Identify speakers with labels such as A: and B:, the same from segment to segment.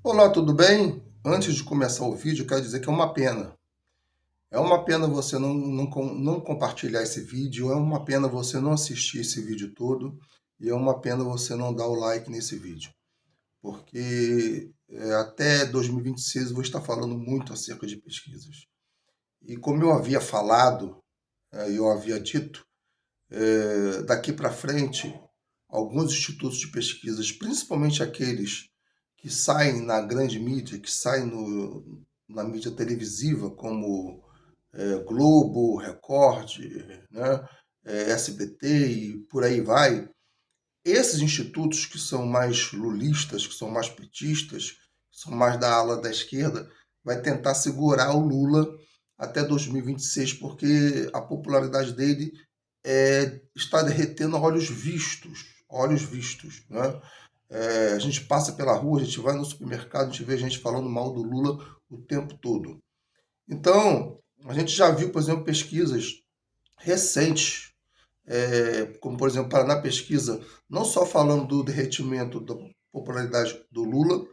A: Olá, tudo bem? Antes de começar o vídeo, eu quero dizer que é uma pena. É uma pena você não compartilhar esse vídeo, é uma pena você não assistir esse vídeo todo, e é uma pena você não dar o like nesse vídeo. Porque até 2026 eu vou estar falando muito acerca de pesquisas. E como eu havia falado, eu havia dito, daqui para frente, alguns institutos de pesquisas, principalmente aqueles que saem na grande mídia, que saem na mídia televisiva, como Globo, Record, né, SBT e por aí vai, esses institutos que são mais lulistas, que são mais petistas, que são mais da ala da esquerda, vai tentar segurar o Lula até 2026, porque a popularidade dele está derretendo a olhos vistos, né? A gente passa pela rua, a gente vai no supermercado, a gente vê gente falando mal do Lula o tempo todo. Então, a gente já viu, por exemplo, pesquisas recentes, como por exemplo, Paraná Pesquisa, não só falando do derretimento da popularidade do Lula,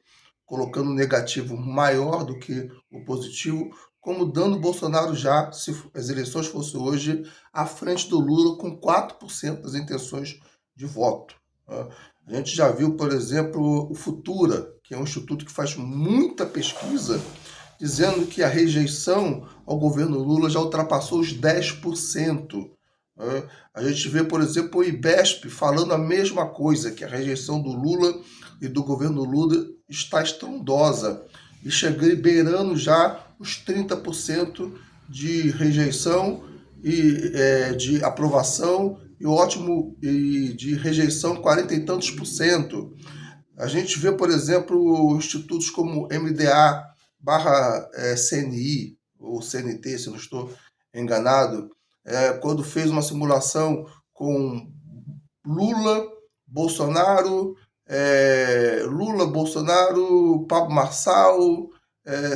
A: colocando o negativo maior do que o positivo, como dando o Bolsonaro já, se as eleições fossem hoje, à frente do Lula com 4% das intenções de voto. Né? A gente já viu, por exemplo, o Futura, que é um instituto que faz muita pesquisa, dizendo que a rejeição ao governo Lula já ultrapassou os 10%. Né? A gente vê, por exemplo, o IBESP falando a mesma coisa, que a rejeição do Lula e do governo Lula está estrondosa e chegando beirando já os 30% de rejeição e de aprovação e ótimo e de rejeição 40 e tantos por cento. A gente vê, por exemplo, institutos como MDA barra CNI ou CNT, se não estou enganado, quando fez uma simulação com Lula, Bolsonaro, Lula, Bolsonaro, Pablo Marçal,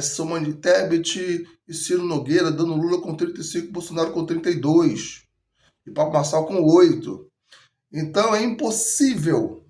A: Simone Tebet e Ciro Nogueira, dando Lula com 35, Bolsonaro com 32 e Pablo Marçal com 8. Então é impossível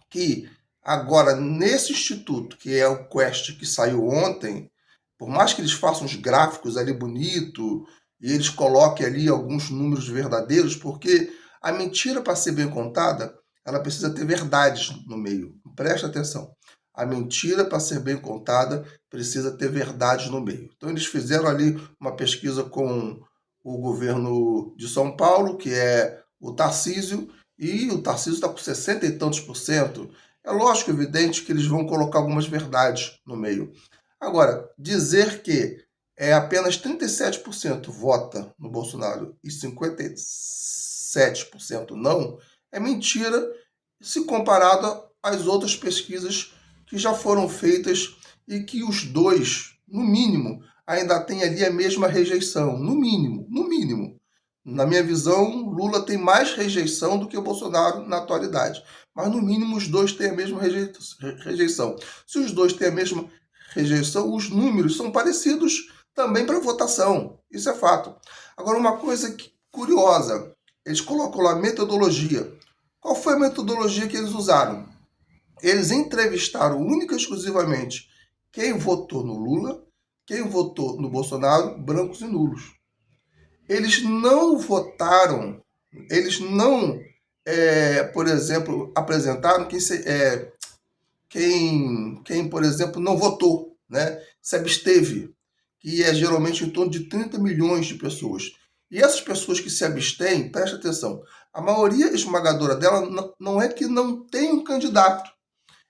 A: que agora, nesse instituto, que é o Quest, que saiu ontem, por mais que eles façam os gráficos ali bonito e eles coloquem ali alguns números verdadeiros, porque a mentira, para ser bem contada, ela precisa ter verdades no meio. Presta atenção. A mentira, para ser bem contada, precisa ter verdades no meio. Então, eles fizeram ali uma pesquisa com o governo de São Paulo, que é o Tarcísio, e o Tarcísio está com 60 e tantos por cento. É lógico, evidente, que eles vão colocar algumas verdades no meio. Agora, dizer que apenas 37% vota no Bolsonaro e 57% não, é mentira se comparado às outras pesquisas que já foram feitas e que os dois, no mínimo, ainda têm ali a mesma rejeição. No mínimo, no mínimo. Na minha visão, Lula tem mais rejeição do que o Bolsonaro na atualidade. Mas, no mínimo, os dois têm a mesma rejeição. Se os dois têm a mesma rejeição, os números são parecidos também para votação. Isso é fato. Agora, uma coisa curiosa: eles colocam lá metodologia. Qual foi a metodologia que eles usaram? Eles entrevistaram única e exclusivamente quem votou no Lula, quem votou no Bolsonaro, brancos e nulos. Eles não votaram, eles não, por exemplo, apresentaram quem, por exemplo, não votou, né? Se absteve, que é geralmente em torno de 30 milhões de pessoas. E essas pessoas que se abstêm, presta atenção, a maioria esmagadora dela não é que não tem um candidato,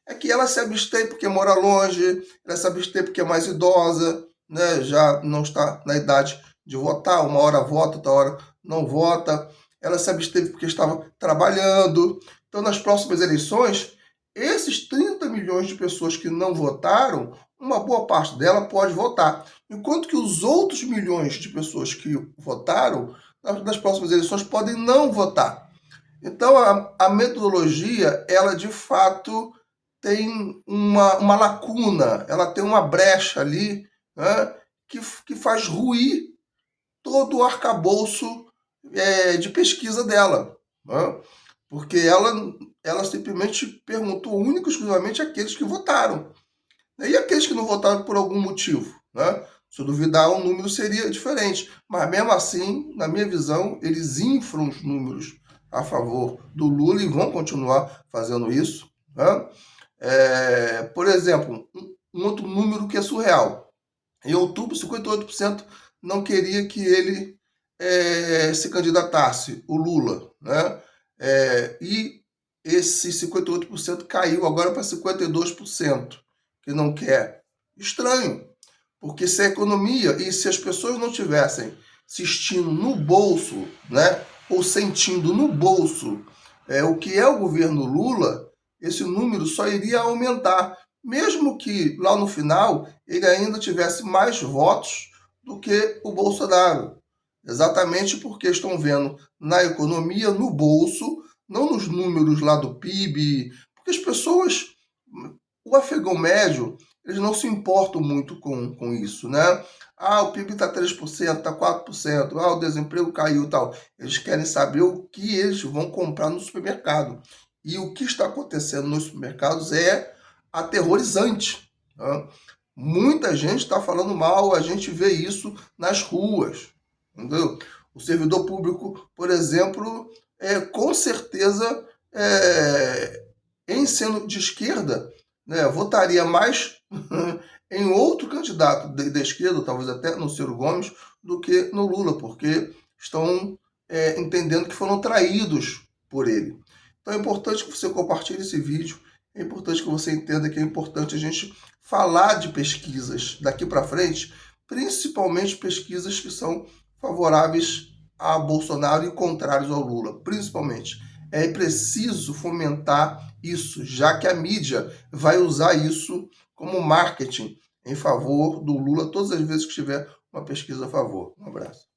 A: é que ela se abstém porque mora longe, ela se abstém porque é mais idosa, né? Já não está na idade de votar, uma hora vota, outra hora não vota, ela se absteve porque estava trabalhando. Então, nas próximas eleições, esses 30 milhões de pessoas que não votaram, uma boa parte dela pode votar. Enquanto que os outros milhões de pessoas que votaram, nas próximas eleições, podem não votar. Então, a metodologia, ela de fato tem uma lacuna, ela tem uma brecha ali, né, que faz ruir todo o arcabouço de pesquisa dela. Né? Porque ela simplesmente perguntou única e exclusivamente àqueles que votaram. E aqueles que não votaram por algum motivo, né? Se eu duvidar, o número seria diferente. Mas mesmo assim, na minha visão, eles inflam os números a favor do Lula e vão continuar fazendo isso, né? Por exemplo, um outro número que é surreal. Em outubro, 58% não queria que ele se candidatasse, o Lula, né? E esse 58% caiu agora para 52% que não quer. Estranho, porque se a economia e se as pessoas não tivessem assistindo no bolso, né, ou sentindo no bolso o que é o governo Lula, esse número só iria aumentar, mesmo que lá no final ele ainda tivesse mais votos do que o Bolsonaro. Exatamente porque estão vendo na economia, no bolso, não nos números lá do PIB, porque as pessoas, o afegão médio, eles não se importam muito com isso, né? Ah, o PIB está 3%, está 4%, ah, o desemprego caiu e tal. Eles querem saber o que eles vão comprar no supermercado. E o que está acontecendo nos supermercados é aterrorizante. Né? Muita gente está falando mal, a gente vê isso nas ruas. Entendeu? O servidor público, por exemplo, com certeza, em sendo de esquerda, né, votaria mais em outro candidato da esquerda, talvez até no Ciro Gomes, do que no Lula, porque estão entendendo que foram traídos por ele. Então é importante que você compartilhe esse vídeo, é importante que você entenda que é importante a gente falar de pesquisas daqui para frente, principalmente pesquisas que são favoráveis a Bolsonaro e contrários ao Lula, principalmente. É preciso fomentar isso, já que a mídia vai usar isso como marketing em favor do Lula todas as vezes que tiver uma pesquisa a favor. Um abraço.